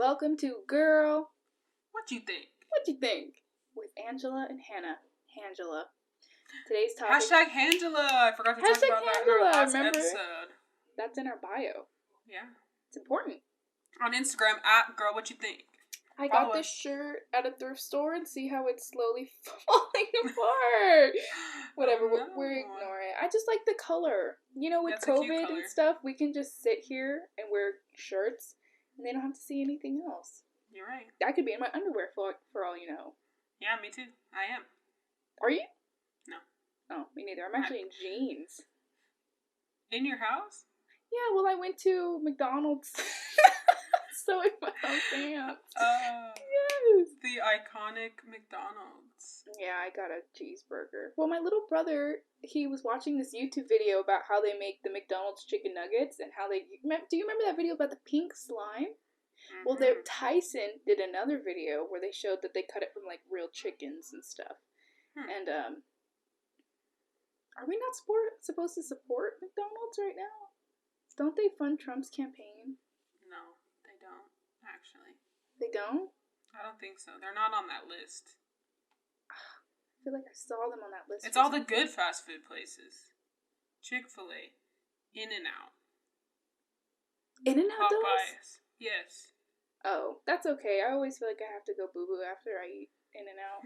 welcome to Girl, What you think? What You Think? With Angela and Hannah. Hangela. Today's topic... Hashtag Hangela! I forgot to talk about that in our last episode. That's in our bio. Yeah. It's important. On Instagram, at Girl What You Think. I got this shirt at a thrift store and see how it's slowly falling apart. Whatever, no. we're ignoring it. I just like the color. You know, with COVID and stuff, we can just sit here and wear shirts and they don't have to see anything else. You're right. I could be in my underwear for all you know. Yeah, me too. I am. Are you? No. Oh, me neither. I'm actually in jeans. In your house? Yeah, well, I went to McDonald's. So in my own pants. Yes. The iconic McDonald's. Yeah, I got a cheeseburger. Well, my little brother, he was watching this YouTube video about how they make the McDonald's chicken nuggets and how they... Do you remember that video about the pink slime? Mm-hmm. Well, Tyson did another video where they showed that they cut it from, like, real chickens and stuff. And, are we not supposed to support McDonald's right now? Don't they fund Trump's campaign? No, they don't, actually. They don't? I don't think so. They're not on that list. I feel like I saw them on that list. It's all the good fast food places. Chick-fil-A. In-N-Out. In-N-Out does? Popeyes. Yes. Oh, that's okay. I always feel like I have to go boo-boo after I eat In-N-Out.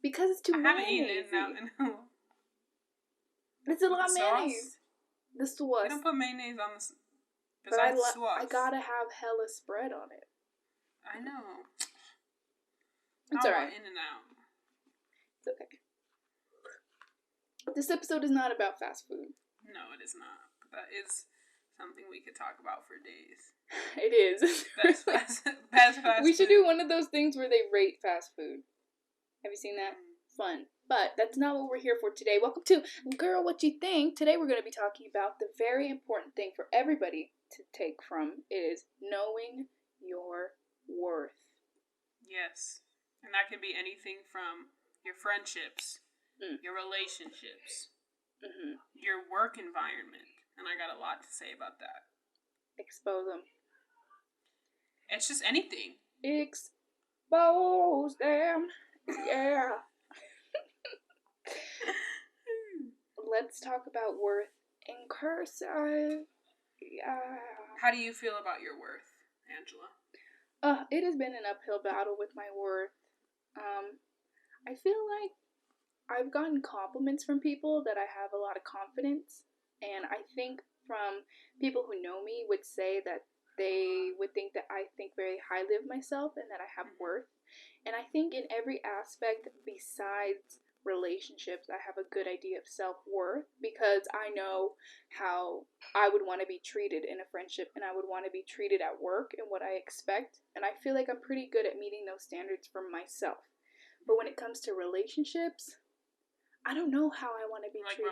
Because it's too mayonnaise. I haven't eaten In-N-Out in a while. It's a lot of mayonnaise. The sauce. You don't put mayonnaise on the... But I gotta have hella spread on it. I know. It's alright. In-N-Out. It's okay. This episode is not about fast food. No, it is not. That is something we could talk about for days. It is. Best fast food. We should do one of those things where they rate fast food. Have you seen that? Fun. But that's not what we're here for today. Welcome to Girl What You Think. Today we're going to be talking about the very important thing for everybody to take from is knowing your worth. Yes. And that can be anything from your friendships, your relationships, your work environment. And I got a lot to say about that. Expose them. It's just anything. Expose them. Yeah. Let's talk about worth in cursive. Yeah. How do you feel about your worth, Angela? It has been an uphill battle with my worth. I feel like I've gotten compliments from people that I have a lot of confidence, and I think from people who know me would say that they would think that I think very highly of myself and that I have worth. And I think in every aspect besides relationships, I have a good idea of self-worth because I know how I would want to be treated in a friendship and I would want to be treated at work and what I expect. And I feel like I'm pretty good at meeting those standards for myself. But when it comes to relationships, I don't know how I want to be treated.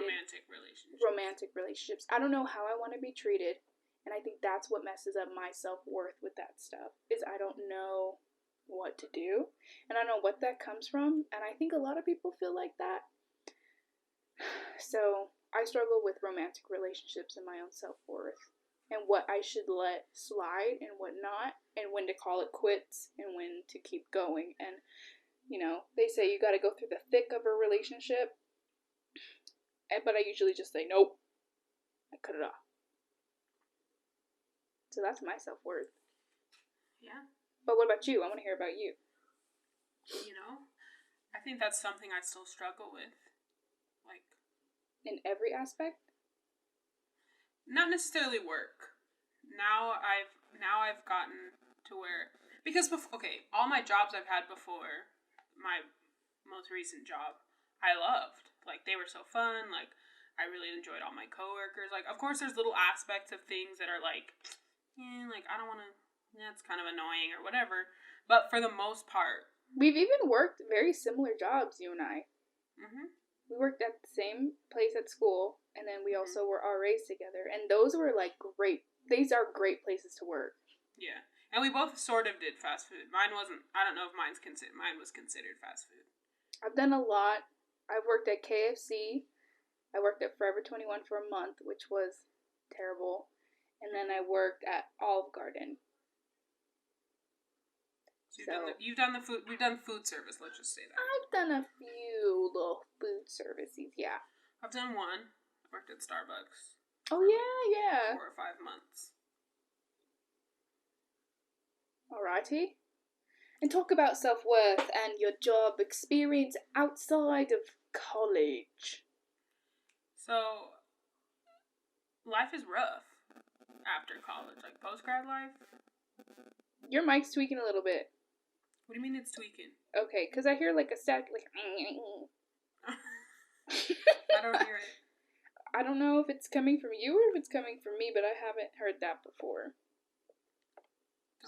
Romantic relationships. I don't know how I want to be treated. And I think that's what messes up my self-worth with that stuff, is I don't know what to do. And I don't know what that comes from. And I think a lot of people feel like that. So I struggle with romantic relationships and my own self-worth. And what I should let slide and what not. And when to call it quits and when to keep going. And, you know, they say you got to go through the thick of a relationship. But I usually just say, nope. I cut it off. So that's my self-worth. Yeah. But what about you? I want to hear about you. You know, I think that's something I still struggle with. Like, in every aspect? Not necessarily work. Now I've gotten to where, because all my jobs I've had before, my most recent job, I loved. Like, they were so fun. Like, I really enjoyed all my coworkers. Like, of course, there's little aspects of things that are like, I don't want to, it's kind of annoying or whatever. But for the most part. We've even worked very similar jobs, you and I. Mm-hmm. We worked at the same place at school, and then we also were RAs together. And those were, like, great. These are great places to work. Yeah. And we both sort of did fast food. Mine wasn't, I don't know if mine was considered fast food. I've done a lot. I've worked at KFC. I worked at Forever 21 for a month, which was terrible. And then I worked at Olive Garden. So you've done the food. We've done food service. Let's just say that. I've done a few little food services, yeah. I've done one. Worked at Starbucks. Oh yeah. 4 or 5 months. Alrighty. And talk about self-worth and your job experience outside of college. So, life is rough after college, like post-grad life. Your mic's tweaking a little bit. What do you mean it's tweaking? Okay, because I hear like a static, like. I don't hear it. I don't know if it's coming from you or if it's coming from me, but I haven't heard that before.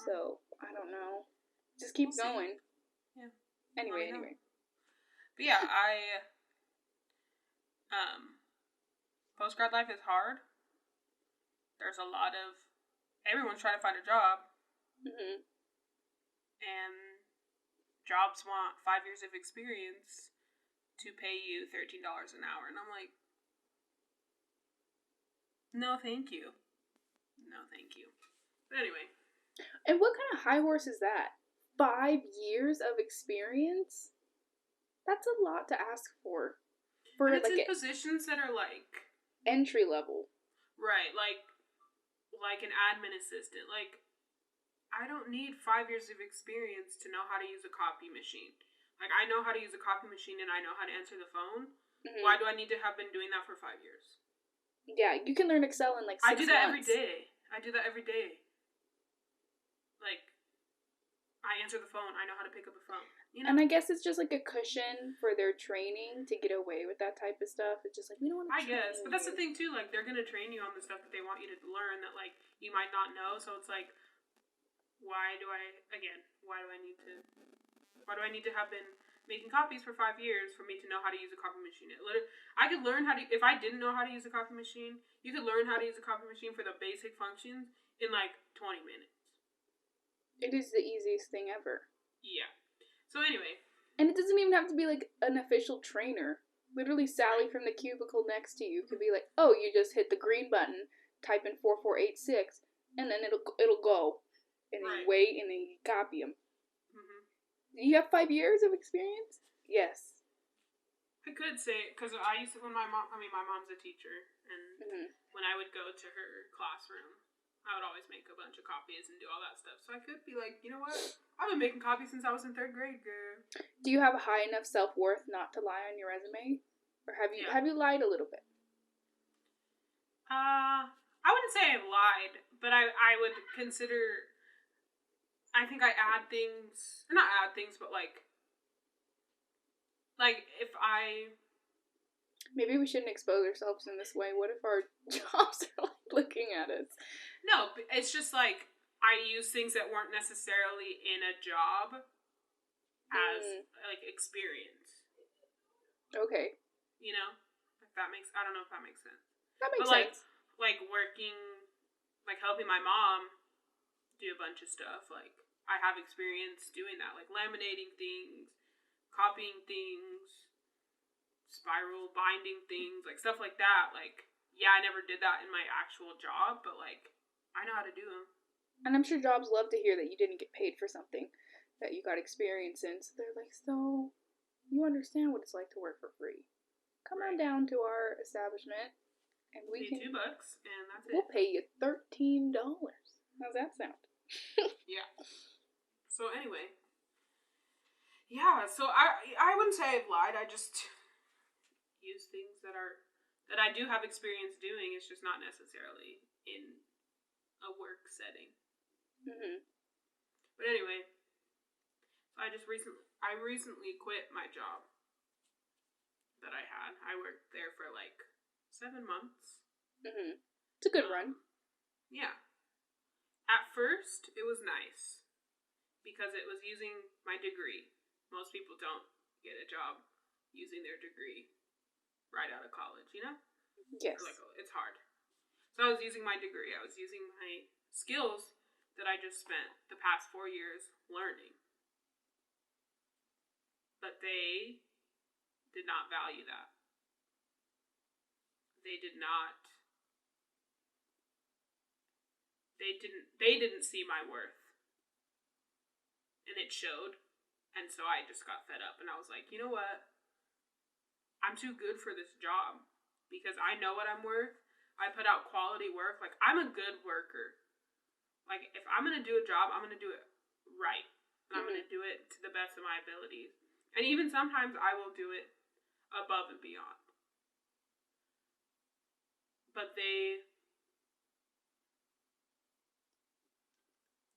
So, I don't know. Just keep going. Yeah. Anyway. But yeah, post-grad life is hard. There's a lot of, everyone's trying to find a job. Mm-hmm. And jobs want 5 years of experience to pay you $13 an hour. And I'm like, no, thank you. No, thank you. But anyway. And what kind of high horse is that? 5 years of experience? That's a lot to ask for. And it's like in positions that are like entry level. Right, like an admin assistant. Like, I don't need 5 years of experience to know how to use a copy machine. Like, I know how to use a copy machine and I know how to answer the phone. Mm-hmm. Why do I need to have been doing that for 5 years? Yeah, you can learn Excel in like 6 months. I do that every day. Like, I answer the phone. I know how to pick up a phone. You know? And I guess it's just like a cushion for their training to get away with that type of stuff. It's just like, we don't want to I guess. But that's the thing, too. Like, they're going to train you on the stuff that they want you to learn that, like, you might not know. So it's like, why do I need to have been making copies for 5 years for me to know how to use a copy machine? I could learn how to, if I didn't know how to use a copy machine, you could learn how to use a copy machine for the basic functions in like 20 minutes. It is the easiest thing ever. Yeah. So anyway. And it doesn't even have to be like an official trainer. Literally Sally from the cubicle next to you could be like, oh, you just hit the green button, type in 4486, and then it'll go. And then you wait, and then you copy them. Mm-hmm. Do you have 5 years of experience? Yes. I could say, because my mom's a teacher, and when I would go to her classroom, I would always make a bunch of copies and do all that stuff. So I could be like, you know what? I've been making copies since I was in 3rd grade, girl. Do you have a high enough self-worth not to lie on your resume? Or have you lied a little bit? I wouldn't say I've lied, but I would consider, I think I add things, not add things, but like if I... Maybe we shouldn't expose ourselves in this way. What if our jobs are like looking at us? No, it's just like I use things that weren't necessarily in a job as like experience. Okay. You know, if that makes, I don't know if that makes sense. That makes sense. Like working, like helping my mom do a bunch of stuff. Like I have experience doing that, like laminating things, copying things, spiral binding things, like stuff like that. Like, yeah, I never did that in my actual job, but like I know how to do them. And I'm sure jobs love to hear that you didn't get paid for something that you got experience in. So they're like, so you understand what it's like to work for free. Come on down to our establishment and we can $2 and that's it. We'll pay you $13. How's that sound? Yeah. So anyway. Yeah, so I wouldn't say I've lied. I just use things that I do have experience doing. It's just not necessarily in a work setting. Mm-hmm. But anyway, I recently quit my job that I had. I worked there for like 7 months. Mm-hmm. It's a good run. Yeah. At first, it was nice because it was using my degree. Most people don't get a job using their degree right out of college, you know? Yes. Like, it's hard. So I was using my degree. I was using my skills that I just spent the past 4 years learning. But they did not value that. They didn't see my worth. and it showed. And so I just got fed up, and I was like, you know what? I'm too good for this job because I know what I'm worth. I put out quality work. Like, I'm a good worker. Like, if I'm going to do a job, I'm going to do it right. And I'm going to do it to the best of my abilities. And even sometimes I will do it above and beyond. But they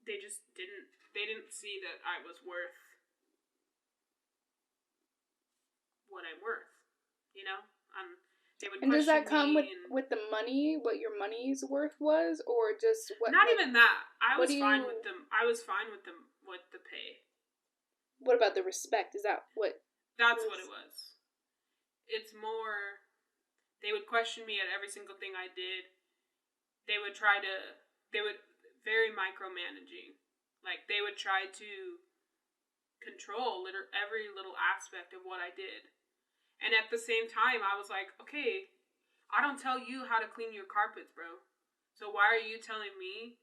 just didn't see that I was worth what I'm worth, you know? They would and does that come me with the money, what your money's worth was, or just what? Not even that. I was fine you... with them. I was fine with them with the pay. What about the respect? Is that what? That's what it was. It's more. They would question me at every single thing I did. They would very micromanaging. Like, they would try to control every little aspect of what I did. And at the same time, I was like, okay, I don't tell you how to clean your carpets, bro. So why are you telling me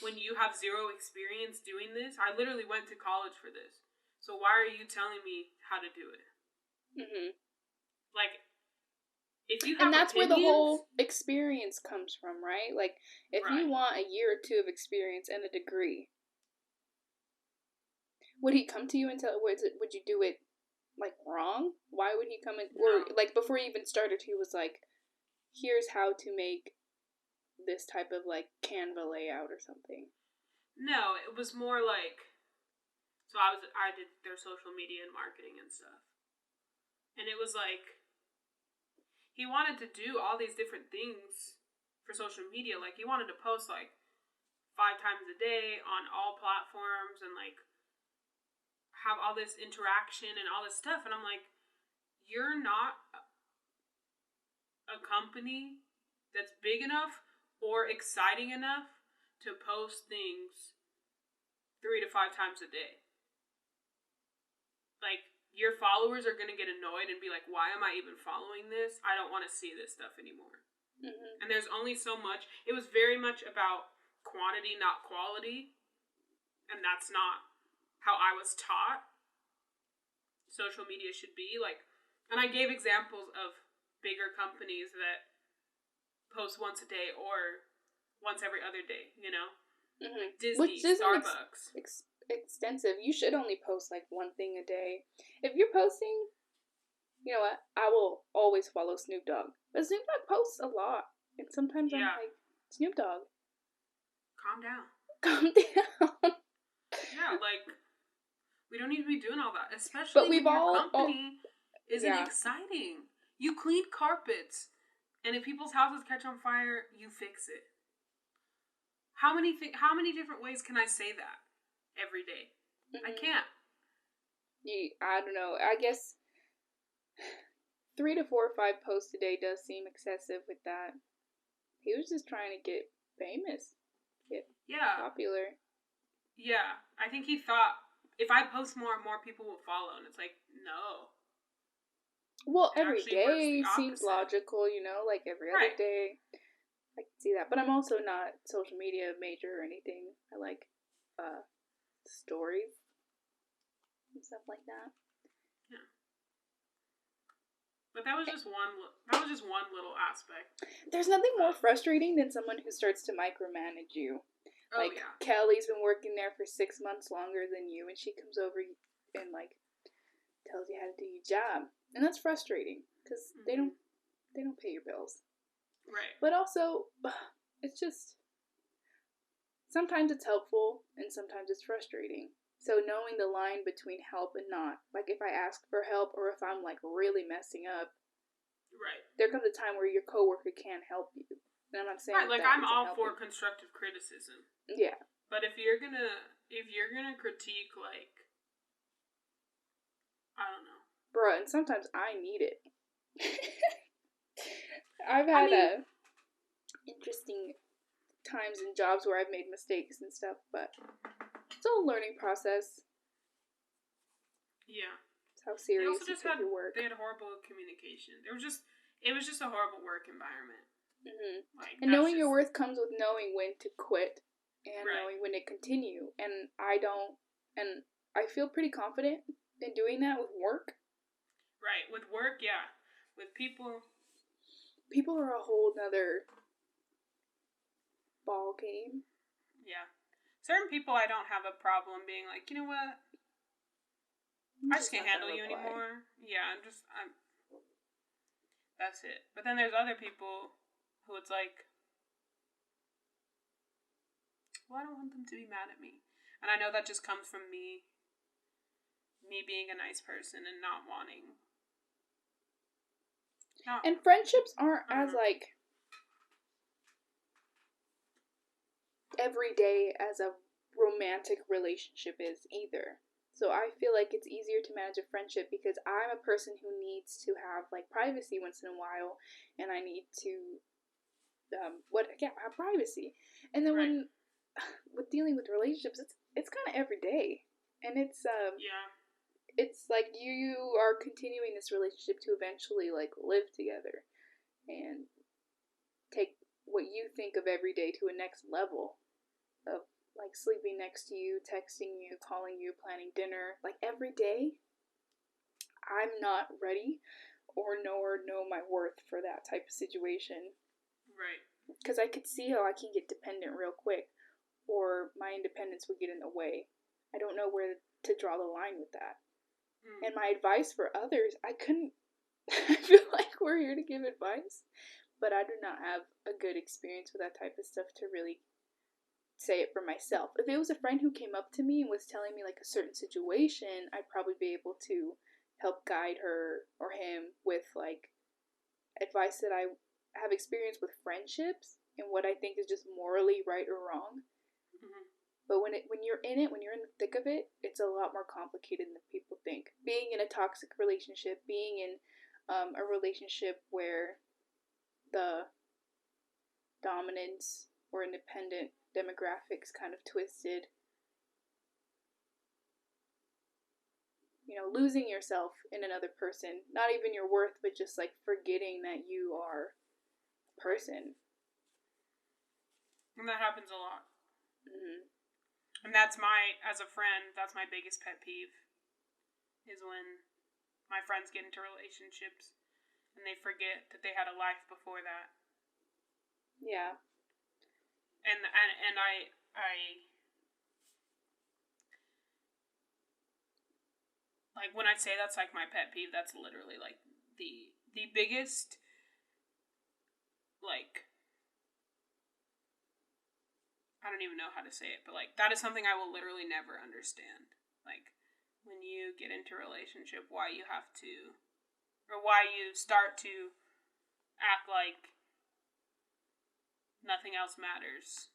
when you have zero experience doing this? I literally went to college for this. So why are you telling me how to do it? Mm-hmm. Like, if you have and that's opinions, where the whole experience comes from, right? Like, if you want a year or two of experience and a degree, would he come to you and tell? Would you do it like wrong? Why would he come in? Or like before he even started, he was like, "Here's how to make this type of like Canva layout or something." No, it was more like, so I did their social media and marketing and stuff, and it was like he wanted to do all these different things for social media. Like, he wanted to post like 5 times a day on all platforms and like have all this interaction and all this stuff. And I'm like, you're not a company that's big enough or exciting enough to post things 3 to 5 times a day. Like, your followers are going to get annoyed and be like, why am I even following this? I don't want to see this stuff anymore. Mm-hmm. And there's only so much. It was very much about quantity, not quality. And that's not how I was taught social media should be. Like, and I gave examples of bigger companies that post once a day or once every other day, you know? Mm-hmm. Like Disney, Starbucks. Extensive. You should only post like one thing a day. If you're posting, you know what? I will always follow Snoop Dogg. But Snoop Dogg posts a lot. And sometimes I'm like, Snoop Dogg, calm down. Calm down. Yeah, like, we don't need to be doing all that. Especially when your company isn't exciting. You clean carpets. And if people's houses catch on fire, you fix it. How many different ways can I say that every day? Mm-hmm. I can't. I don't know. I guess 3 to 4 or 5 posts a day does seem excessive with that. He was just trying to get famous. Get popular. Yeah. I think he thought, if I post more and more people will follow. And it's like, no. Well, every day seems logical, you know, like every other day. I can see that. But I'm also not social media major or anything. I like stories and stuff like that. Yeah. But that was just one little aspect. There's nothing more frustrating than someone who starts to micromanage you. Like, Kelly's been working there for 6 months longer than you, and she comes over and like tells you how to do your job. And that's frustrating because they don't pay your bills. Right. But also, it's just, sometimes it's helpful and sometimes it's frustrating. So knowing the line between help and not, like if I ask for help or if I'm like really messing up, right, there comes a time where your coworker can't help you. And I'm not saying right, like I'm all for constructive criticism. Yeah. But if you're gonna critique, like, I don't know. Bruh, and sometimes I need it. I've had interesting times in jobs where I've made mistakes and stuff, but it's all a learning process. Yeah. It's how serious you take your work. They had horrible communication. It was just a horrible work environment. Mm-hmm. Like, and knowing your worth comes with knowing when to quit and knowing when to continue. And I don't And I feel pretty confident in doing that with work. Right. With work, yeah. With people. People are a whole nother ball game. Yeah. Certain people I don't have a problem being like, you know what? I just can't handle you anymore. Yeah, that's it. But then there's other people who it's like, well, I don't want them to be mad at me. And I know that just comes from me being a nice person and not wanting. And friendships aren't as, like, every day as a romantic relationship is either. So I feel like it's easier to manage a friendship because I'm a person who needs to have, like, privacy once in a while, and I need to have privacy. And then when with dealing with relationships, it's kind of every day, and it's it's like you are continuing this relationship to eventually, like, live together and take what you think of every day to a next level of, like, sleeping next to you, texting you, calling you, planning dinner, like, every day. I'm not ready or know my worth for that type of situation. Right. Because I could see how I can get dependent real quick, or my independence would get in the way. I don't know where to draw the line with that. And my advice for others, I couldn't. I feel like we're here to give advice, but I do not have a good experience with that type of stuff to really say it for myself. If it was a friend who came up to me and was telling me, like, a certain situation, I'd probably be able to help guide her or him with, like, advice that I have experience with friendships and what I think is just morally right or wrong. But when you're in it, when you're in the thick of it, it's a lot more complicated than people think. Being in a toxic relationship, being in a relationship where the dominance or independent demographics kind of twisted. You know, losing yourself in another person, not even your worth, but just, like, forgetting that you are a person. And that happens a lot. And as a friend, that's my biggest pet peeve, is when my friends get into relationships and they forget that they had a life before that. Yeah. And I like, when I say that's, like, my pet peeve, that's literally, like, the biggest, like, I don't even know how to say it, but, like, that is something I will literally never understand. Like, when you get into a relationship, why you have to, or why you start to act like nothing else matters.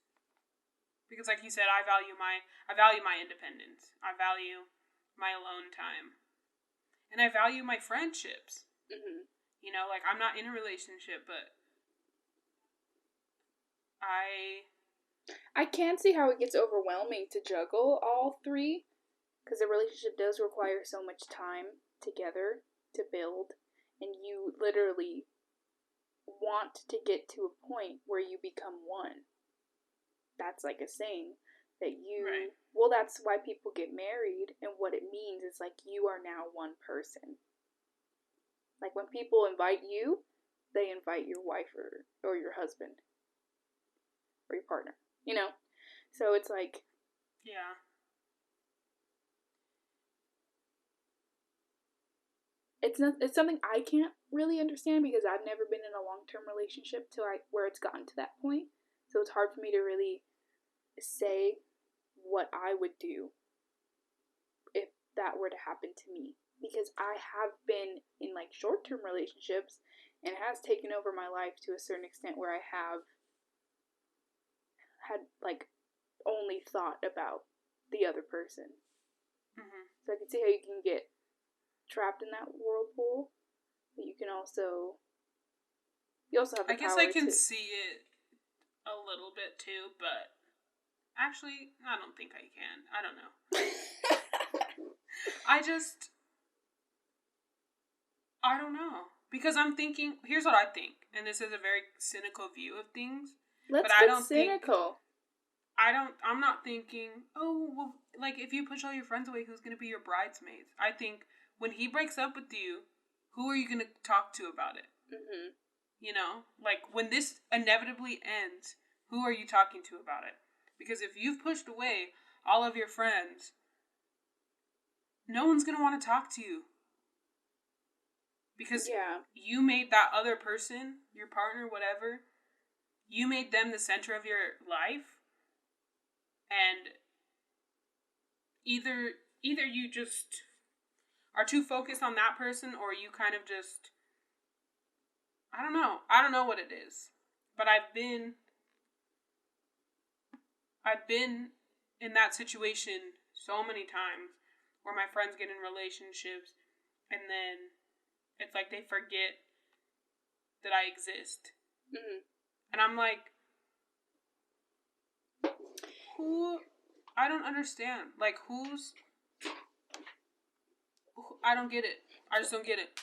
Because, like you said, I value my independence. I value my alone time. And I value my friendships. You know, like, I'm not in a relationship, but I can see how it gets overwhelming to juggle all three, because a relationship does require so much time together to build, and you literally want to get to a point where you become one. That's like a saying that well, that's why people get married, and what it means is, like, you are now one person. Like, when people invite you, they invite your wife or your husband or your partner, you know? So it's like, yeah. It's something I can't really understand because I've never been in a long-term relationship where it's gotten to that point. So it's hard for me to really say what I would do if that were to happen to me, because I have been in, like, short-term relationships, and it has taken over my life to a certain extent where I have had, like, only thought about the other person. So I can see how you can get trapped in that whirlpool, but you also have the power to... I guess I can see it a little bit too, but actually, I don't think I can. I don't know. I don't know. Because I'm thinking, here's what I think, and this is a very cynical view of things. Let's get cynical. I'm not thinking, oh, well, like, if you push all your friends away, who's going to be your bridesmaids? I think when he breaks up with you, who are you going to talk to about it? Mm-hmm. You know? Like, when this inevitably ends, who are you talking to about it? Because if you've pushed away all of your friends, no one's going to want to talk to you. Because you made that other person, your partner, whatever, you made them the center of your life. And either you just are too focused on that person, or you kind of just, I don't know what it is. But I've been in that situation so many times where my friends get in relationships and then it's like they forget that I exist. Mm-hmm. And I'm like, who? I don't understand. Like, I don't get it. I just don't get it.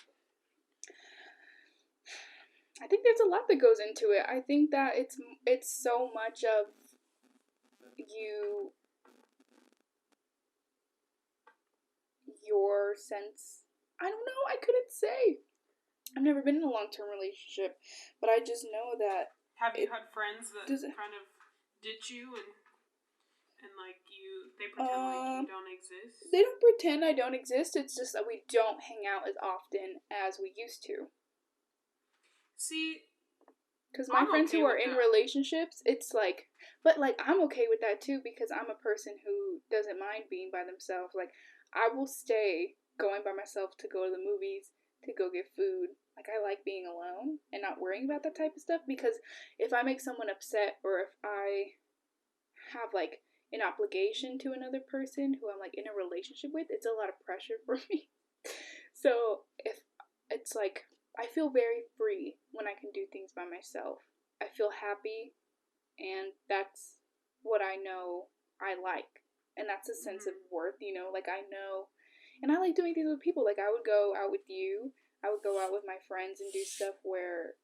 I think there's a lot that goes into it. I think that it's so much of your sense. I don't know. I couldn't say. I've never been in a long-term relationship, but I just know that. Have you had friends that kind of ditch you and like they pretend like you don't exist? They don't pretend I don't exist. It's just that we don't hang out as often as we used to. See, because my friends who are in relationships, it's like, but like I'm okay with that too because I'm a person who doesn't mind being by themselves. Like I will stay going by myself to go to the movies, to go get food. Like I like being alone and not worrying about that type of stuff because if I make someone upset or if I have like an obligation to another person who I'm like in a relationship with, it's a lot of pressure for me. So if it's like I feel very free when I can do things by myself. I feel happy, and that's what I know I like. And that's a sense of worth, you know? Like, I know. And I like doing things with people. Like, I would go out with you, I would go out with my friends and do stuff where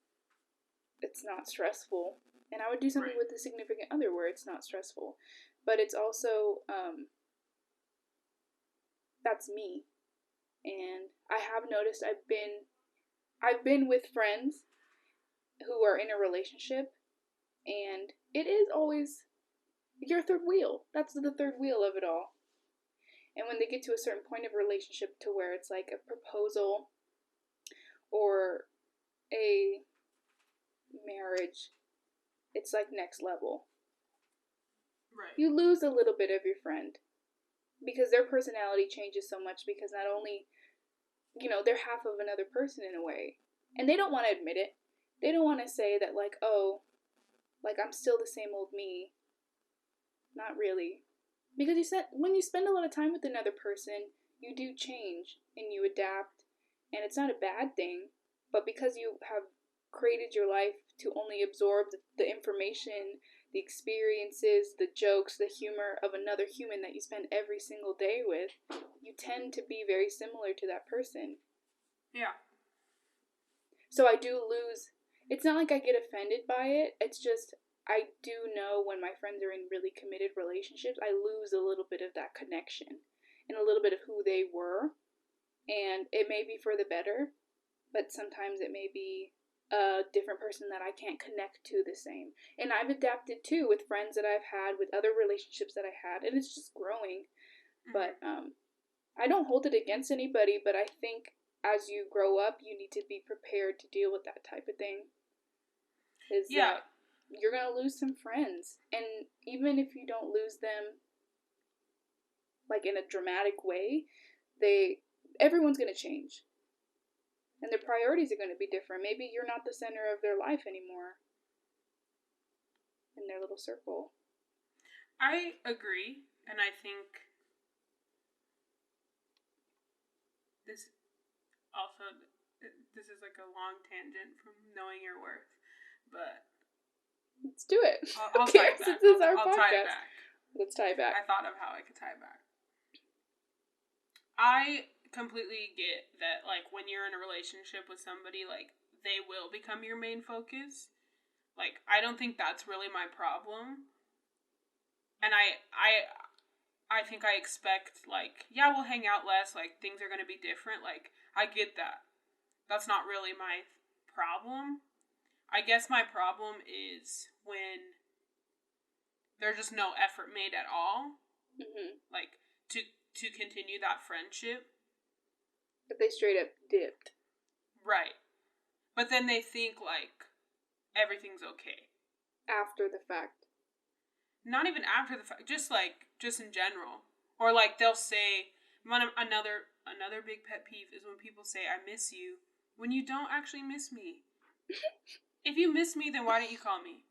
it's not stressful. And I would do something with a significant other where it's not stressful. But it's also, that's me. And I have noticed I've been with friends who are in a relationship, and it is always your third wheel. That's the third wheel of it all. And when they get to a certain point of a relationship to where it's like a proposal or a marriage, it's like next level. Right. You lose a little bit of your friend because their personality changes so much because not only, you know, they're half of another person in a way. And they don't want to admit it. They don't want to say that, like, oh, like, I'm still the same old me. Not really. Because when you spend a lot of time with another person, you do change and you adapt. And it's not a bad thing. But because you have created your life to only absorb the information, the experiences, the jokes, the humor of another human that you spend every single day with, you tend to be very similar to that person. Yeah. So I do lose. It's not like I get offended by it. It's just I do know when my friends are in really committed relationships, I lose a little bit of that connection and a little bit of who they were. And it may be for the better, but sometimes it may be a different person that I can't connect to the same. And I've adapted too with friends that I've had, with other relationships that I had, and it's just growing. But I don't hold it against anybody, but I think as you grow up, you need to be prepared to deal with that type of thing. That you're going to lose some friends. And even if you don't lose them like in a dramatic way, everyone's going to change. And their priorities are going to be different. Maybe you're not the center of their life anymore in their little circle. I agree, and I think this is like a long tangent from knowing your worth, but let's do it. I'll tie it back. This is our I'll podcast. Tie it back. Let's tie it back. I thought of how I could tie it back. I completely get that, like, when you're in a relationship with somebody, like, they will become your main focus. Like, I don't think that's really my problem. And I think I expect, like, yeah, we'll hang out less, like, things are going to be different. Like, I get that. That's not really my problem. I guess my problem is when there's just no effort made at all, like, to continue that friendship. But they straight up dipped. Right. But then they think, like, everything's okay. After the fact. Not even after the fact, just in general. Or, like, they'll say, another big pet peeve is when people say, I miss you, when you don't actually miss me. If you miss me, then why didn't you call me?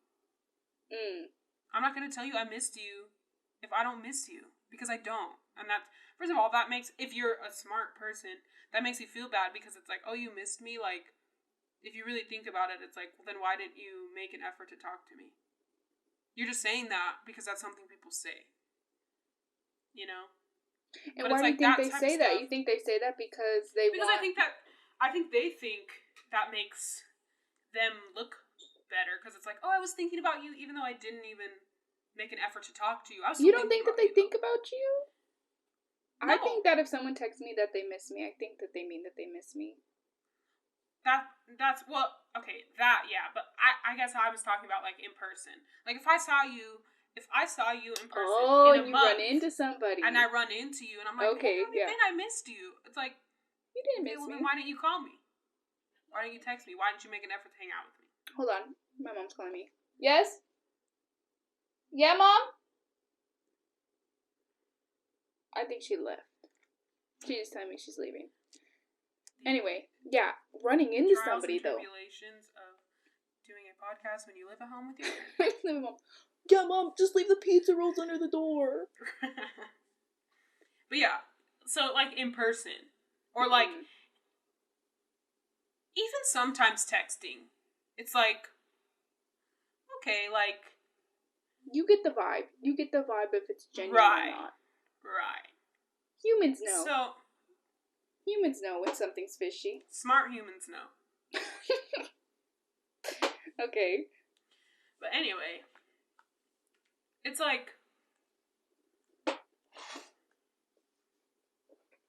I'm not going to tell you I missed you if I don't miss you, because I don't. And that, first of all, that makes, if you're a smart person, that makes you feel bad, because it's like, oh, you missed me? Like, if you really think about it, it's like, well, then why didn't you make an effort to talk to me? You're just saying that because that's something people say. You know? And but why do you think they say that? You think they say that because they want... Because I think they think that makes them look better. Because it's like, oh, I was thinking about you even though I didn't even make an effort to talk to you. You don't think that they think about you? No. I think that if someone texts me that they miss me, I think that they mean that they miss me. That's, well, okay, that, yeah. But I guess I was talking about, like, in person. Like, if I saw you in person in a month, run into somebody. And I run into you, and I'm like, okay, hey, how have you been? I missed you. It's like, you didn't miss me. Then why didn't you call me? Why didn't you text me? Why didn't you make an effort to hang out with me? Hold on. My mom's calling me. Yes? Yeah, Mom? I think she left. She just told me she's leaving. Anyway, yeah, running into somebody, though. Tribulations of doing a podcast when you live at home with your parents. Yeah, Mom, just leave the pizza rolls under the door. But yeah, so, like, in person. Or, like, even sometimes texting. It's like, okay, like... You get the vibe. You get the vibe if it's genuine or not. Right. Humans know. So... Humans know when something's fishy. Smart humans know. Okay. But anyway, it's like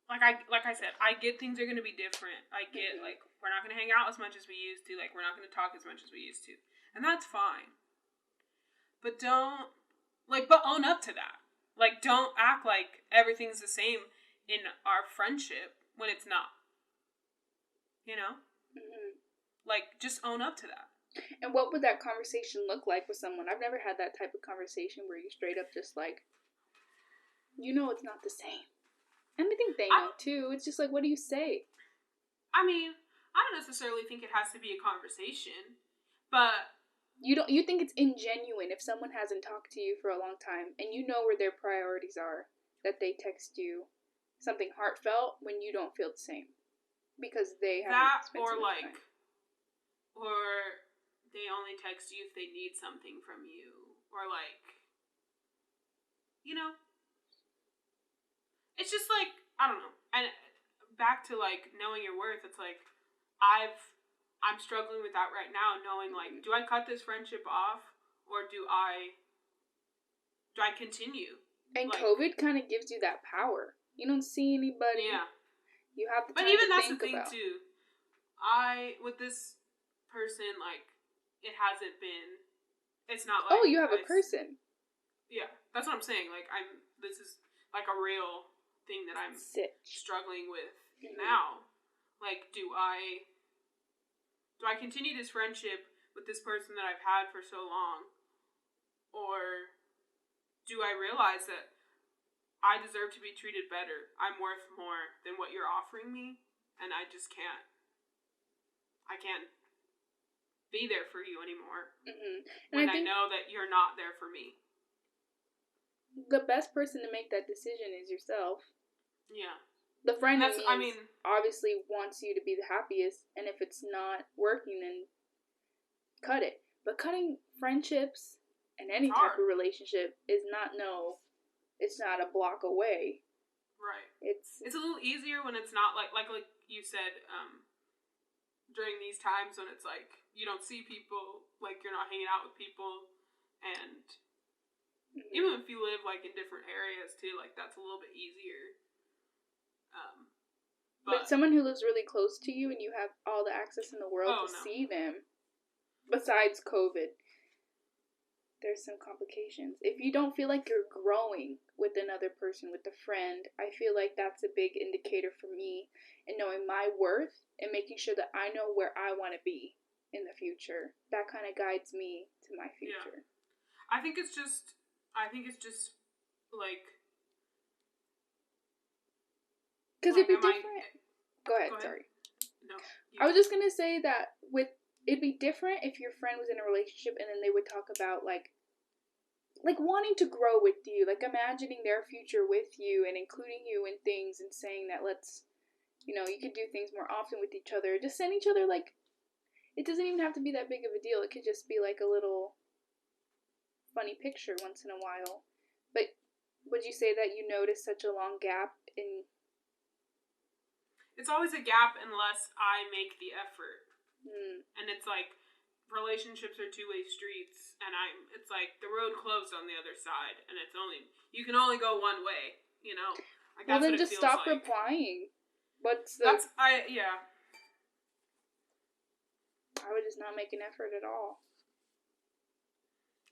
I said, I get things are going to be different. I get, like, we're not going to hang out as much as we used to. Like, we're not going to talk as much as we used to. And that's fine. But but own up to that. Like, don't act like everything's the same in our friendship when it's not. You know? Like, just own up to that. And what would that conversation look like with someone? I've never had that type of conversation where you straight up just, like, you know it's not the same. And I think they know, too. It's just like, what do you say? I mean, I don't necessarily think it has to be a conversation, but... You think it's ingenuine if someone hasn't talked to you for a long time, and you know where their priorities are, that they text you something heartfelt when you don't feel the same. Because they haven't spent so much time. Or they only text you if they need something from you. Or, like, you know? It's just, like, I don't know. And back to, like, knowing your worth, it's like, I'm struggling with that right now, knowing, like, do I cut this friendship off? Or do I continue? And, like, COVID kind of gives you that power. You don't see anybody. Yeah. You have the time But even to that's think the thing, about. too. With this person, like, it hasn't been, it's not like... Oh, you have a person. Yeah, that's what I'm saying. Like, this is, like, a real thing that I'm struggling with now. Like, do I continue this friendship with this person that I've had for so long? Or do I realize that I deserve to be treated better? I'm worth more than what you're offering me, and I just can't. I can't be there for you anymore when I know that you're not there for me. The best person to make that decision is yourself. Yeah. The friend obviously wants you to be the happiest, and if it's not working, then cut it. But cutting friendships and any type of relationship is it's not a block away. Right. It's a little easier when it's not like you said, during these times when it's like you don't see people, like you're not hanging out with people, and Even if you live, like, in different areas, too, like, that's a little bit easier. But someone who lives really close to you and you have all the access in the world to see them, besides COVID, there's some complications. If you don't feel like you're growing with another person, with a friend, I feel like that's a big indicator for me in knowing my worth and making sure that I know where I want to be in the future. That kind of guides me to my future. Yeah. I think it's just like, because it'd be different. Go ahead, sorry. No. I was just gonna say that it'd be different if your friend was in a relationship and then they would talk about like wanting to grow with you, like imagining their future with you and including you in things and saying that you could do things more often with each other. Just send each other like, it doesn't even have to be that big of a deal. It could just be like a little funny picture once in a while. But would you say that you notice such a long gap in? It's always a gap unless I make the effort. And it's like, relationships are two-way streets, and it's like the road closed on the other side, and you can only go one way, Like, well, then just stop replying. Yeah. I would just not make an effort at all.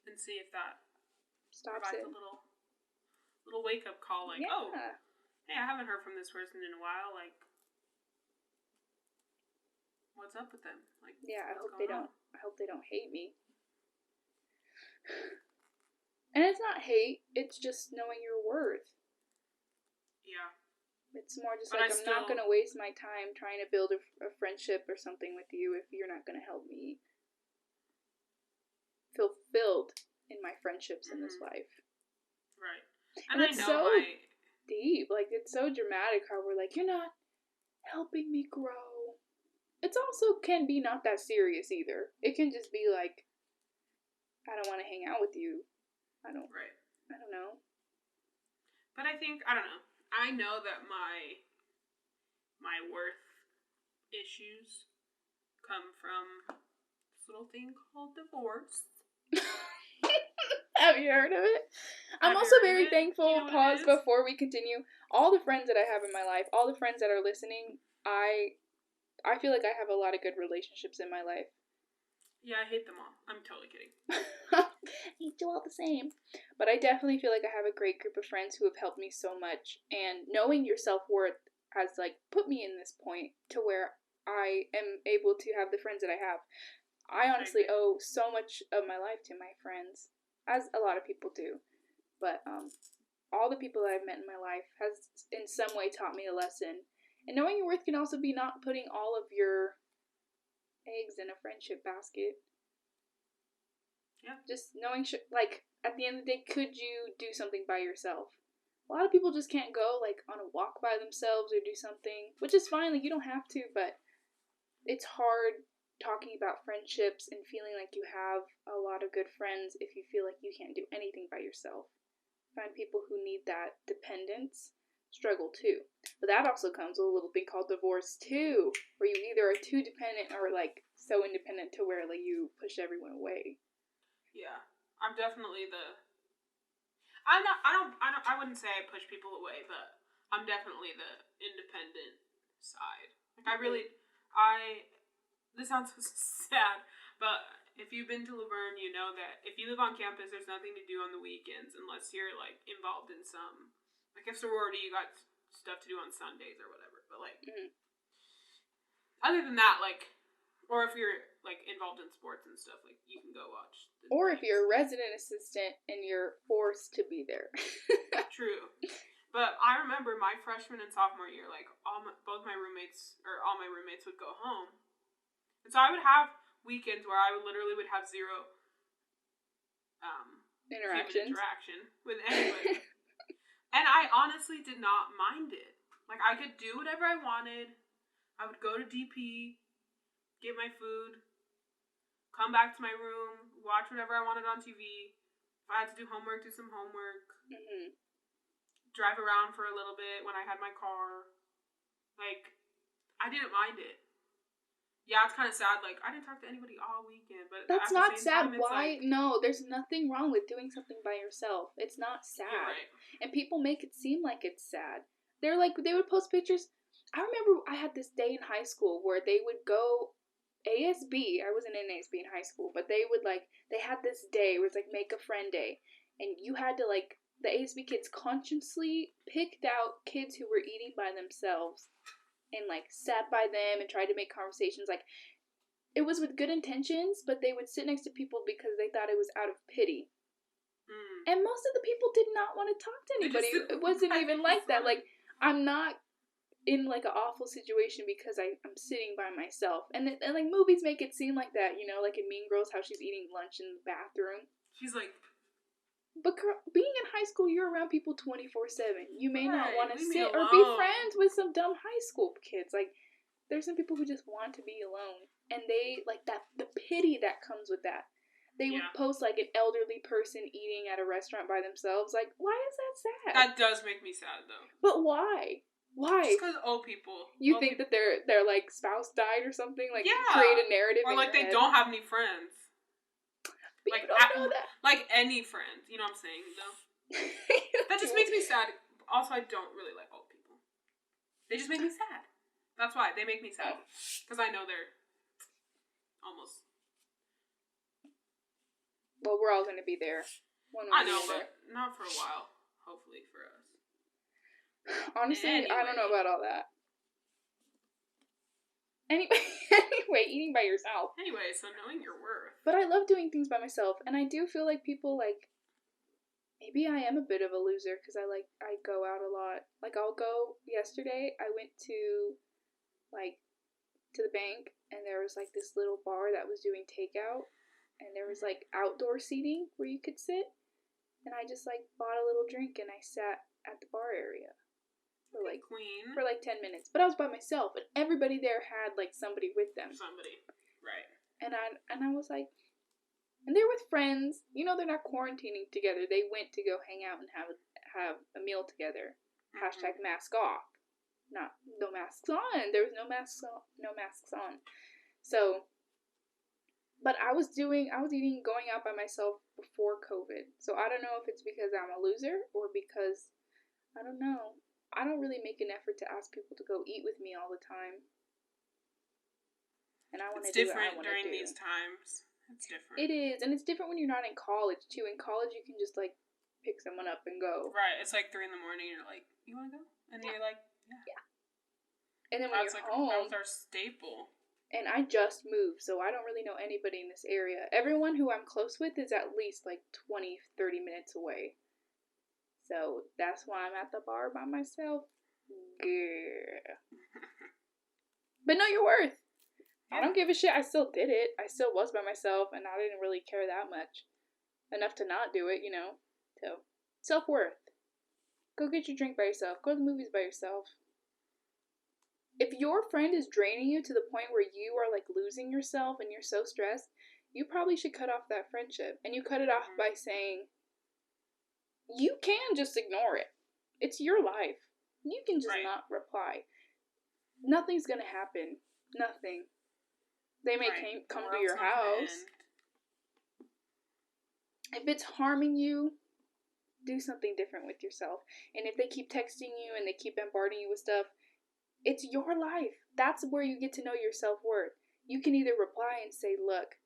And see if that stops it. A little wake-up call, like, oh, hey, I haven't heard from this person in a while, like, what's up with them? Like, yeah, I hope they don't hate me. And it's not hate, it's just knowing your worth. Yeah. It's more just like, I'm not going to waste my time trying to build a friendship or something with you if you're not going to help me feel fulfilled in my friendships in this life. Right. And it's so deep. Like, it's so dramatic how we're like, you're not helping me grow. It's also can be not that serious either. It can just be like, I don't want to hang out with you. I don't know. But I think, I don't know. I know that my worth issues come from this little thing called divorce. Have you heard of it? I'm also very thankful, pause before we continue, all the friends that I have in my life, all the friends that are listening, I feel like I have a lot of good relationships in my life. Yeah, I hate them all. I'm totally kidding. I hate you all the same. But I definitely feel like I have a great group of friends who have helped me so much. And knowing your self-worth has, like, put me in this point to where I am able to have the friends that I have. I honestly owe so much of my life to my friends, as a lot of people do. But all the people that I've met in my life has in some way taught me a lesson. And knowing your worth can also be not putting all of your eggs in a friendship basket. Yeah. Just knowing, like, at the end of the day, could you do something by yourself? A lot of people just can't go, like, on a walk by themselves or do something, which is fine, like, you don't have to, but it's hard talking about friendships and feeling like you have a lot of good friends if you feel like you can't do anything by yourself. Find people who need that dependence struggle too. But that also comes with a little thing called divorce too, where you either are too dependent or like so independent to where like you push everyone away. Yeah, I'm definitely I wouldn't say I push people away, but I'm definitely the independent side. Like, this sounds so sad, but if you've been to Laverne, you know that if you live on campus, there's nothing to do on the weekends unless you're, like, involved in some, like, if sorority, you got stuff to do on Sundays or whatever, but, like, other than that, like, or if you're, like, involved in sports and stuff, like, you can go watch. Or if you're a resident assistant and you're forced to be there. True. But I remember my freshman and sophomore year, like, all my roommates would go home. And so I would have weekends where I literally would have zero interaction with anybody. And I honestly did not mind it. Like, I could do whatever I wanted. I would go to DP, get my food, come back to my room, watch whatever I wanted on TV. If I had to do homework, do some homework. Drive around for a little bit when I had my car. Like, I didn't mind it. Yeah, it's kind of sad. Like, I didn't talk to anybody all weekend, but That's at the not same sad. time, it's Why? like, No, there's nothing wrong with doing something by yourself. It's not you're sad. right. And people make it seem like it's sad. They're like, they would post pictures. I remember I had this day in high school where they would go ASB. I wasn't in ASB in high school, but they would like, they had this day where it's like make a friend day. And you had to like, the ASB kids consciously picked out kids who were eating by themselves and like sat by them and tried to make conversations. Like, it was with good intentions, but they would sit next to people because they thought it was out of pity. And most of the people did not want to talk to anybody. It wasn't even like that. Like, I'm not in like an awful situation because I'm sitting by myself. And like movies make it seem like that, you know, like in Mean Girls, how she's eating lunch in the bathroom. She's like, but being in high school, you're around people 24/7. You may not want to leave me sit or alone. be friends with some dumb high school kids. Like, there's some people who just want to be alone, and they like that the pity that comes with that. They would post like an elderly person eating at a restaurant by themselves. Like, why is that sad? That does make me sad, though. But why? Why? Just because old people. You think that their like spouse died or something? Like, yeah. create a narrative, or like they head. don't have any friends. But like, you don't know that. Like any friends, you know what I'm saying, though. That just makes me sad. Also, I don't really like old people. They just make me sad. That's why they make me sad, because I know they're almost. Well, we're all going to be there. I know, but not for a while. Hopefully for us. Honestly, anyway. I don't know about all that. Anyway, eating by yourself. Anyway, so knowing your worth. But I love doing things by myself, and I do feel like people like. Maybe I am a bit of a loser because I go out a lot. Like, I'll go. Yesterday, I went to the bank, and there was like this little bar that was doing takeout. And there was like outdoor seating where you could sit, and I just like bought a little drink and I sat at the bar area for like 10 minutes. But I was by myself, and everybody there had like somebody with them. Right? And I was like, and they're with friends. You know, they're not quarantining together. They went to go hang out and have a meal together. # mask off. Not no masks on. There was no masks on. So. But I was eating, going out by myself before COVID. So I don't know if it's because I'm a loser or because, I don't know. I don't really make an effort to ask people to go eat with me all the time. And I want to do what I want to do. It's different during these times. It's different. It is. And it's different when you're not in college, too. In college, you can just, like, pick someone up and go. Right. It's like 3 a.m. and you're like, you want to go? And you're like, yeah. And then when you're home. That was our staple. And I just moved, so I don't really know anybody in this area. Everyone who I'm close with is at least like 20, 30 minutes away. So that's why I'm at the bar by myself. Yeah. But know your worth. I don't give a shit. I still did it. I still was by myself, and I didn't really care that much. Enough to not do it, you know. So, self-worth. Go get your drink by yourself. Go to the movies by yourself. If your friend is draining you to the point where you are like losing yourself and you're so stressed, you probably should cut off that friendship. And you cut it off by saying, you can just ignore it. It's your life. You can just not reply. Nothing's gonna happen. Nothing. They may come to your house. If it's harming you, do something different with yourself. And if they keep texting you and they keep bombarding you with stuff, it's your life. That's where you get to know your self-worth. You can either reply and say, look,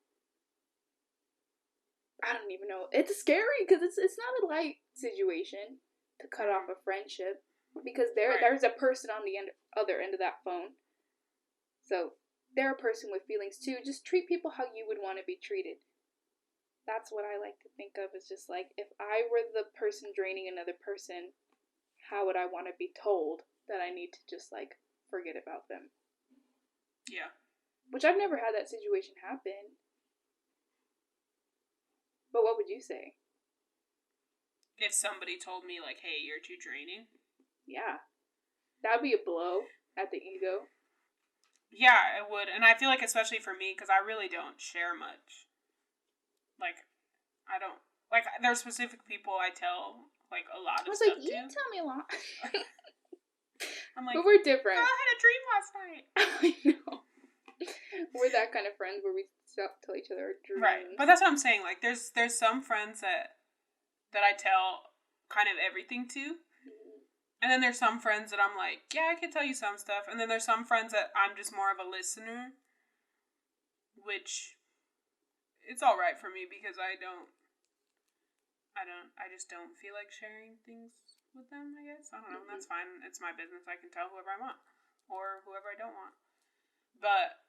I don't even know. It's scary because it's not a light situation to cut off a friendship because there's a person on the other end of that phone. So they're a person with feelings too. Just treat people how you would want to be treated. That's what I like to think of as just like, if I were the person draining another person, how would I want to be told that I need to just like forget about them? Yeah. Which I've never had that situation happen. But what would you say? If somebody told me, like, hey, you're too draining? Yeah. That'd be a blow at the ego. Yeah, it would. And I feel like especially for me, because I really don't share much. Like, I don't... Like, there's specific people I tell, like, a lot of stuff to. I was like, you didn't tell me a lot. I'm like, but we're different. Girl, I had a dream last night. I know. We're that kind of friends where we tell each other our dreams. Right. But that's what I'm saying. Like, there's some friends that I tell kind of everything to. And then there's some friends that I'm like, yeah, I can tell you some stuff. And then there's some friends that I'm just more of a listener, which it's all right for me because I just don't feel like sharing things with them, I guess. I don't know. That's fine. It's my business. I can tell whoever I want or whoever I don't want. But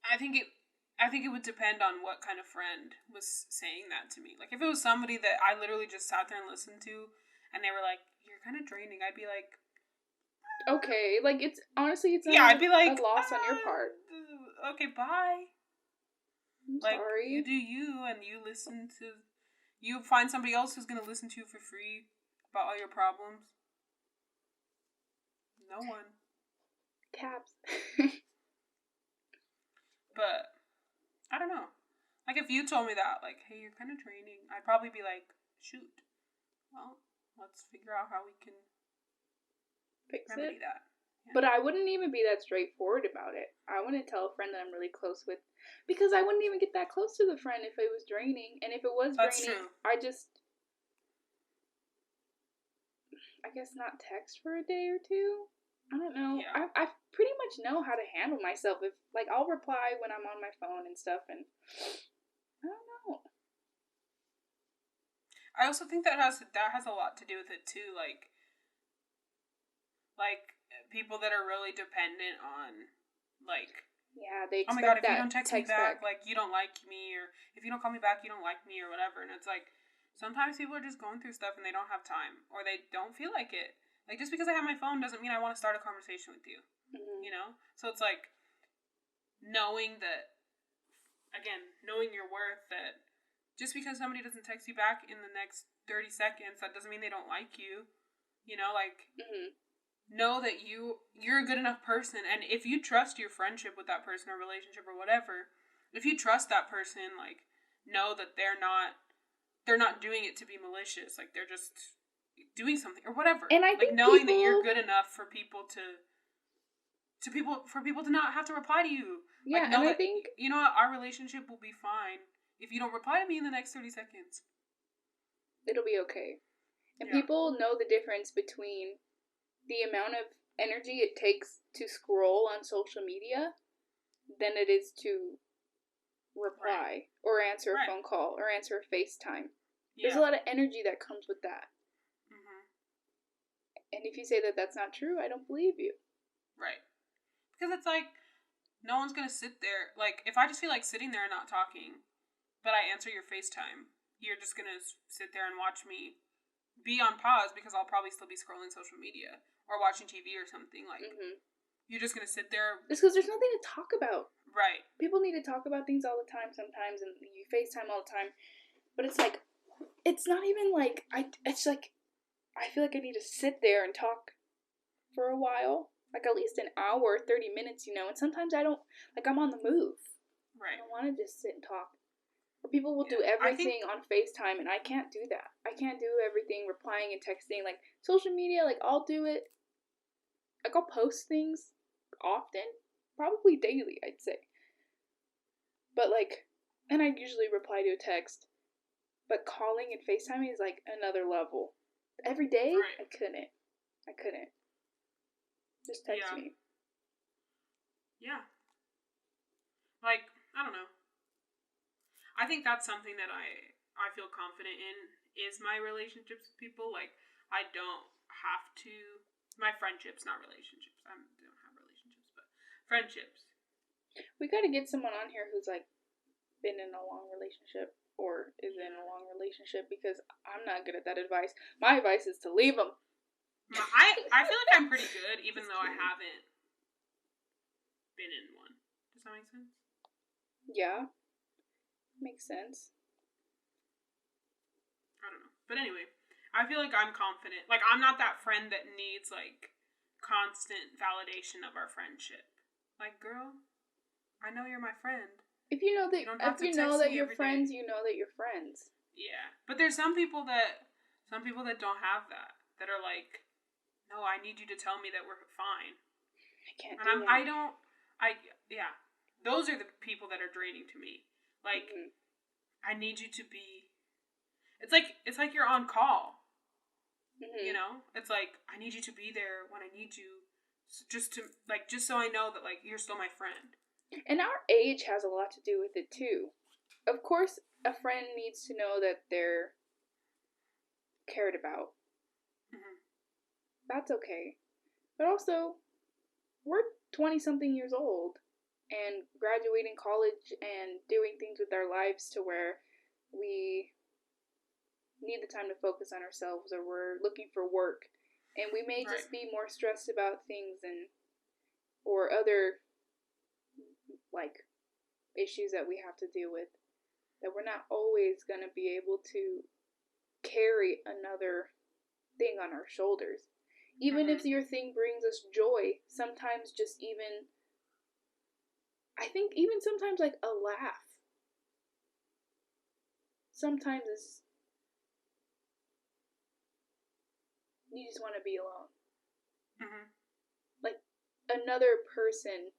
I think it would depend on what kind of friend was saying that to me. Like, if it was somebody that I literally just sat there and listened to, and they were like, "You're kind of draining," I'd be like, okay, like, it's honestly, it's not I'd be like, a loss on your part. Okay, bye. I'm like, sorry. You do you, and you listen to. You find somebody else who's gonna listen to you for free about all your problems. No one. Caps. But I don't know. Like, if you told me that, like, hey, you're kind of draining, I'd probably be like, shoot. Well, let's figure out how we can remedy that. Yeah. But I wouldn't even be that straightforward about it. I wouldn't tell a friend that I'm really close with, because I wouldn't even get that close to the friend if it was draining. And if it was draining, true. I guess not text for a day or two. I don't know. Yeah. I pretty much know how to handle myself. If, like, I'll reply when I'm on my phone and stuff, and I don't know. I also think that has a lot to do with it too. Like people that are really dependent on, like, yeah, they expect, oh my god, if that you don't text me back, like, you don't like me, or if you don't call me back, you don't like me, or whatever. And it's like, sometimes people are just going through stuff and they don't have time, or they don't feel like it. Like, just because I have my phone doesn't mean I want to start a conversation with you. Mm-hmm. You know? So it's like, knowing your worth, that just because somebody doesn't text you back in the next 30 seconds, that doesn't mean they don't like you. You know, like, know that you're a good enough person, and if you trust your friendship with that person or relationship or whatever, if you trust that person, like, know that they're not doing it to be malicious, like, they're just doing something or whatever. And I think, like, knowing that you're good enough for people to not have to reply to you. Yeah, like, know and that, I think, you know what, our relationship will be fine if you don't reply to me in the next 30 seconds. It'll be okay. And Yeah. people know the difference between the amount of energy it takes to scroll on social media than it is to reply or answer a phone call or answer a FaceTime. There's a lot of energy that comes with that. Mm-hmm. And if you say that that's not true, I don't believe you. Right. Because it's like, no one's going to sit there. Like, if I just feel like sitting there and not talking, but I answer your FaceTime, you're just going to sit there and watch me be on pause because I'll probably still be scrolling social media or watching TV or something. Like, you're just going to sit there. It's because there's nothing to talk about. Right. People need to talk about things all the time sometimes, and you FaceTime all the time. But it's like, it's not even like, it's like, I feel like I need to sit there and talk for a while. Like, at least an hour, 30 minutes, you know. And sometimes I don't, like, I'm on the move. Right. I don't want to just sit and talk. Or people will do everything on FaceTime, and I can't do that. I can't do everything replying and texting. Like, social media, like, I'll do it. Like, I'll post things often. Probably daily, I'd say. But, like, and I usually reply to a text. But calling and FaceTiming is, like, another level. Every day, I couldn't. Just text me. Yeah. Like, I don't know. I think that's something that I feel confident in, is my relationships with people. Like, I don't have to. My friendships, not relationships. I don't have relationships, but friendships. We gotta get someone on here who's, like, been in a long relationship or is in a long relationship, because I'm not good at that advice. My advice is to leave them. I feel like I'm pretty good, even though I haven't been in one. Does that make sense? Yeah. Makes sense. I don't know. But anyway, I feel like I'm confident. Like, I'm not that friend that needs, like, constant validation of our friendship. Like, girl, I know you're my friend. If you know that, you're friends, you know that you're friends. Yeah. But there's some people that don't have that. That are like, no, I need you to tell me that we're fine. I can't And do that. yeah. Those are the people that are draining to me. Like, Mm-hmm. I need you to be. It's like you're on call. Mm-hmm. You know, it's like I need you to be there when I need you, just so I know that like you're still my friend. And our age has a lot to do with it too. Of course, a friend needs to know that they're cared about. Mm-hmm. That's okay. But also, we're 20 something years old and graduating college and doing things with our lives to where we need the time to focus on ourselves, or we're looking for work and we may Right. just be more stressed about things and or other like issues that we have to deal with, that we're not always going to be able to carry another thing on our shoulders. Even Mm-hmm. if your thing brings us joy, sometimes just even, I think even sometimes like a laugh, sometimes it's, you just want to be alone. Mm-hmm. Like another person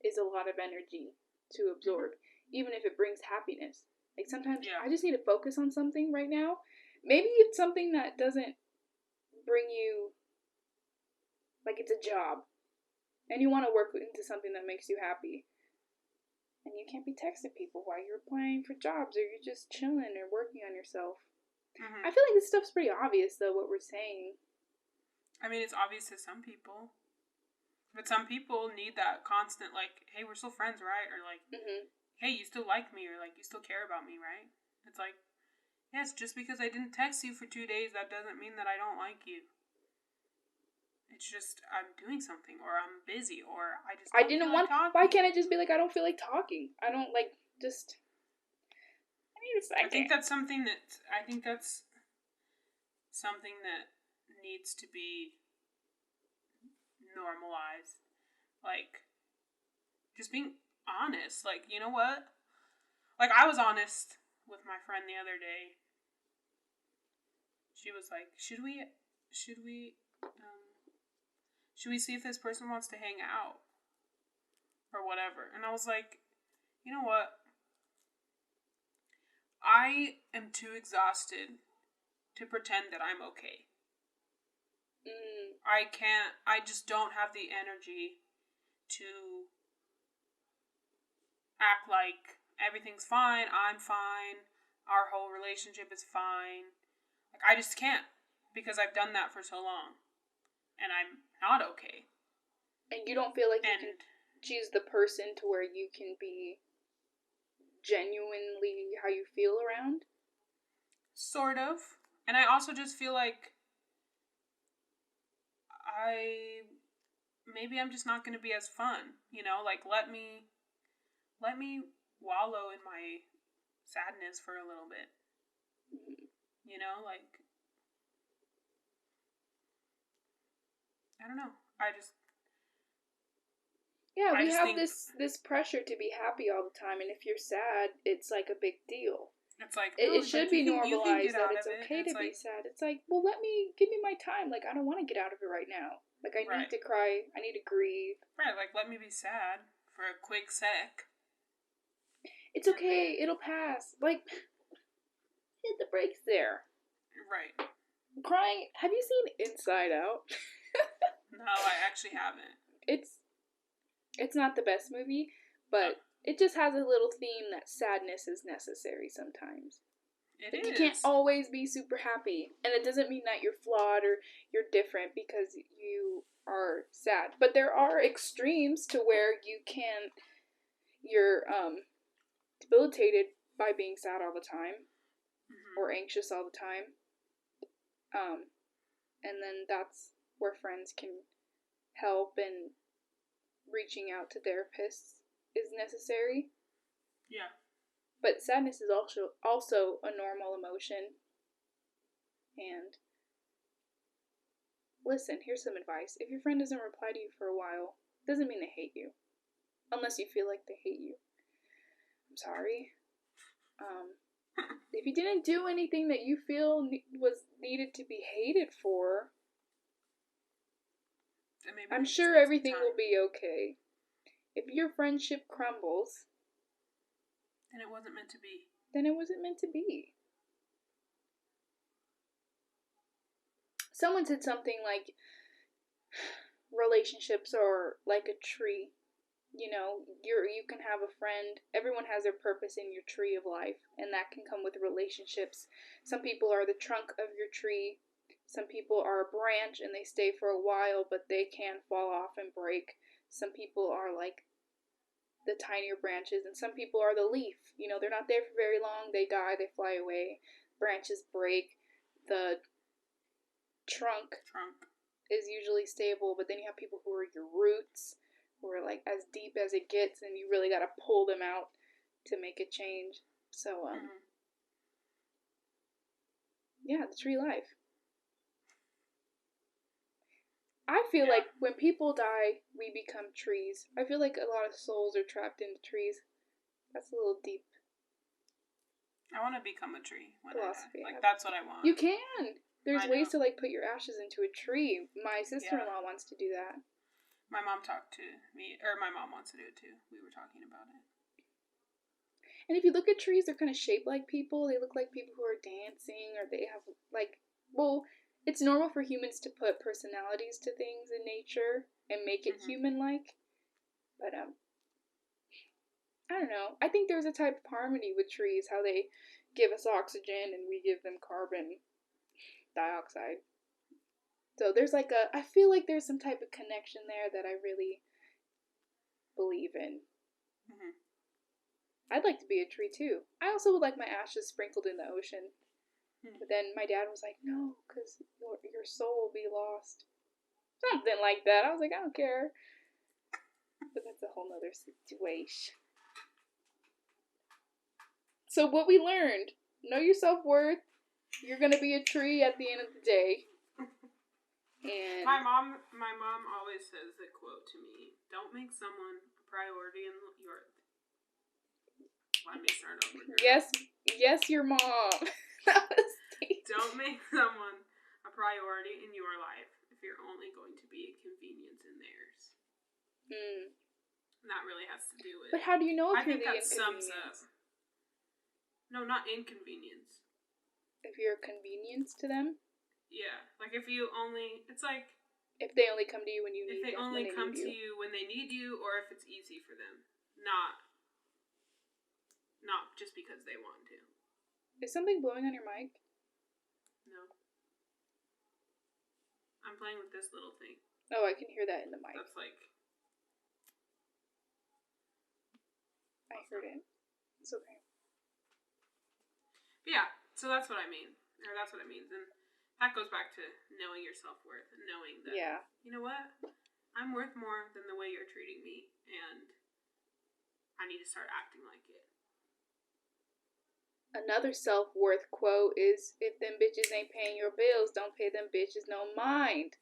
is a lot of energy to absorb, Mm-hmm. even if it brings happiness. Like sometimes Yeah. I just need to focus on something right now. Maybe it's something that doesn't bring you, like it's a job, and you want to work into something that makes you happy. And you can't be texting people while you're applying for jobs, or you're just chilling or working on yourself. Mm-hmm. I feel like this stuff's pretty obvious, though, what we're saying. I mean, it's obvious to some people. But some people need that constant, like, hey, we're still friends, right? Or like, Mm-hmm. hey, you still like me, or like, you still care about me, right? It's like, yes, just because I didn't text you for 2 days, that doesn't mean that I don't like you. It's just I'm doing something, or I'm busy, or I just I don't didn't feel like want. Why talking. can't I just be like, I don't feel like talking? I don't like just. I need a second. I think that's something that needs to be normalized. Like, just being honest. Like, you know what? Like, I was honest with my friend the other day. She was like, should we see if this person wants to hang out or whatever? And I was like, you know what? I am too exhausted to pretend that I'm okay. I just don't have the energy to act like everything's fine, I'm fine, our whole relationship is fine. Like, I just can't, because I've done that for so long, and I'm not okay. And you don't feel like you can choose the person to where you can be genuinely how you feel around? Sort of. And I also just feel like maybe I'm just not going to be as fun, you know? Like, let me wallow in my sadness for a little bit. You know, like, I don't know. Yeah, I we just have think this pressure to be happy all the time, and if you're sad, it's like a big deal. it's like, It it's should like be you can normalized get that out it's of it. okay to be Like, sad. It's like, well, give me my time. Like, I don't want to get out of it right now. Like, I need right. to cry. I need to grieve. Right, like, let me be sad for a quick sec. It's okay. It'll pass. Like, hit the brakes there. Right. Crying. Have you seen Inside Out? No, I actually haven't. It's not the best movie, but it just has a little theme that sadness is necessary sometimes. Like, you can't always be super happy, and it doesn't mean that you're flawed or you're different because you are sad. But there are extremes to where you're debilitated by being sad all the time, or anxious all the time. And then that's where friends can help, and reaching out to therapists is necessary. Yeah. But sadness is also a normal emotion. And listen, here's some advice. If your friend doesn't reply to you for a while, doesn't mean they hate you. Unless you feel like they hate you. I'm sorry. If you didn't do anything that you feel was needed to be hated for, then maybe I'm we just sure need some everything will time. be okay. If your friendship crumbles, then it wasn't meant to be. Then it wasn't meant to be. Someone said something like relationships are like a tree. You know, you can have a friend. Everyone has their purpose in your tree of life, and that can come with relationships. Some people are the trunk of your tree. Some people are a branch and they stay for a while, but they can fall off and break. Some people are like the tinier branches, and some people are the leaf. You know, they're not there for very long. They die, they fly away. Branches break. The trunk is usually stable, but then you have people who are your roots, who are like as deep as it gets, and you really got to pull them out to make a change. So, yeah, the tree life. I feel like when people die, we become trees. I feel like a lot of souls are trapped in the trees. That's a little deep. I want to become a tree when philosophy. I die. Like, that's what I want. You can. There's ways to like put your ashes into a tree. My sister-in-law wants to do that. My mom talked to me, or my mom wants to do it too. We were talking about it. And if you look at trees, they're kind of shaped like people. They look like people who are dancing, or they have like, well, it's normal for humans to put personalities to things in nature and make it human-like. But I don't know. I think there's a type of harmony with trees, how they give us oxygen and we give them carbon dioxide. So there's like I feel like there's some type of connection there that I really believe in. I'd like to be a tree too. I also would like my ashes sprinkled in the ocean. But then my dad was like, no, because your soul will be lost. Something like that. I was like, I don't care. But that's a whole nother situation. So what we learned, know your self-worth. You're going to be a tree at the end of the day. And my mom always says that quote to me, don't make someone a priority in your... Let me start over. Yes, your mom. Don't make someone a priority in your life if you're only going to be a convenience in theirs. And that really has to do with... But how do you know if you're the inconvenience? Sums up. No, not inconvenience. If you're a convenience to them? Yeah, like if you only... It's like... If they only come to you when you need them. If they only come to you when they need you, or if it's easy for them. Not just because they want to. Is something blowing on your mic? No. I'm playing with this little thing. Oh, I can hear that in the mic. That's like... I heard it. It's okay. But yeah, so that's what I mean. Or that's what it means. And that goes back to knowing your self-worth and knowing that, you know what? I'm worth more than the way you're treating me, and I need to start acting like it. Another self-worth quote is, if them bitches ain't paying your bills, don't pay them bitches no mind.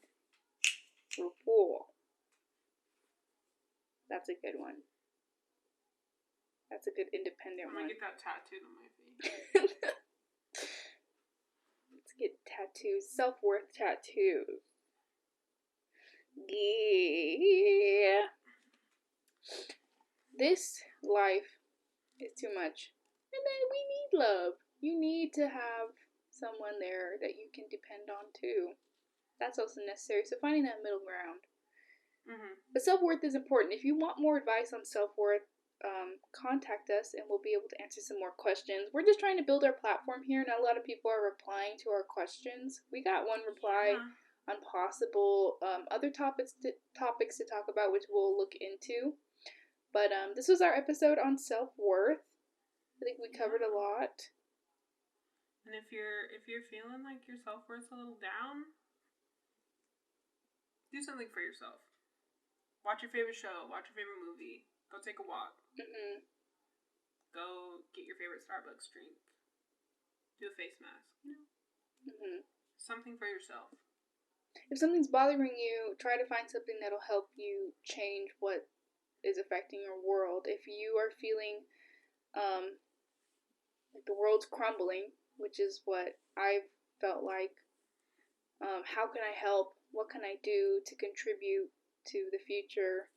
RuPaul. That's a good one. That's a good independent one. I'm gonna get that tattooed on my face. Let's get tattoos. Self-worth tattoos. Yeah. This life is too much. And then we need love. You need to have someone there that you can depend on too. That's also necessary. So finding that middle ground. But self-worth is important. If you want more advice on self-worth, contact us and we'll be able to answer some more questions. We're just trying to build our platform here. Not a lot of people are replying to our questions. We got one reply on possible other topics to talk about, which we'll look into. But this was our episode on self-worth. I think we covered a lot. And if you're feeling like your self-worth's a little down, do something for yourself. Watch your favorite show. Watch your favorite movie. Go take a walk. Go get your favorite Starbucks drink. Do a face mask. You know? Something for yourself. If something's bothering you, try to find something that'll help you change what is affecting your world. If you are feeling like the world's crumbling, which is what I've felt like, how can I help? what can I do to contribute to the future?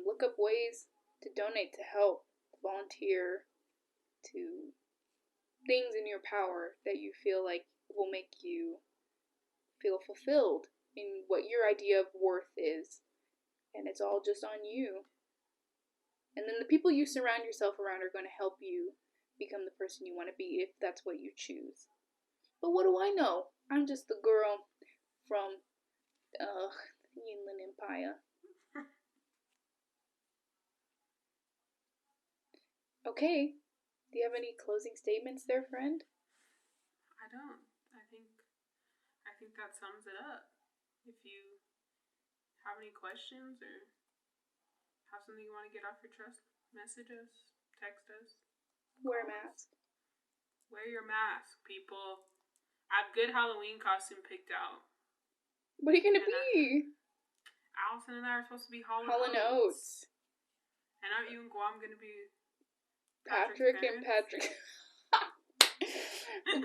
Look up ways to donate, to help, to volunteer, to things in your power that you feel like will make you feel fulfilled in what your idea of worth is. And it's all just on you. And then the people you surround yourself around are going to help you become the person you want to be if that's what you choose. But what do I know? I'm just the girl from the Inland Empire. Okay. Do you have any closing statements there, friend? I don't. I think that sums it up. If you have any questions or have something you want to get off your chest, message us, text us. Wear a mask. Wear your mask, people. I have a good Halloween costume picked out. What are you going to be? Allison and I are supposed to be Hall and Oates. And aren't you and Guam going to be Patrick and Patrick?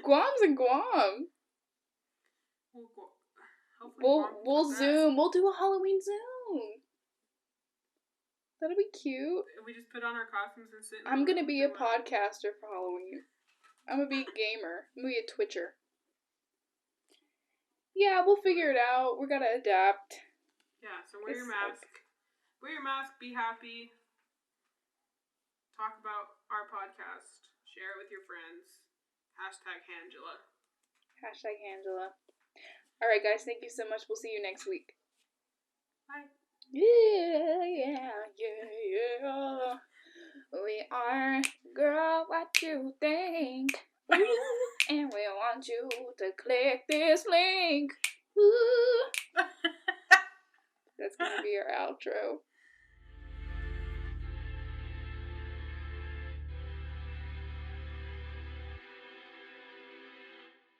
Guam's in Guam. We'll Zoom. We'll do a Halloween Zoom. That'll be cute. We just put on our costumes and sit. I'm gonna be a podcaster for Halloween. I'm gonna be a gamer. I'm gonna be a Twitcher. Yeah, we'll figure it out. We gotta adapt. Yeah, so wear your mask. Wear your mask. Be happy. Talk about our podcast. Share it with your friends. #Hangela. #Hangela. Alright, guys, thank you so much. We'll see you next week. Bye. Yeah. We are, girl, what you think? Ooh, and we want you to click this link. Ooh. That's gonna be our outro.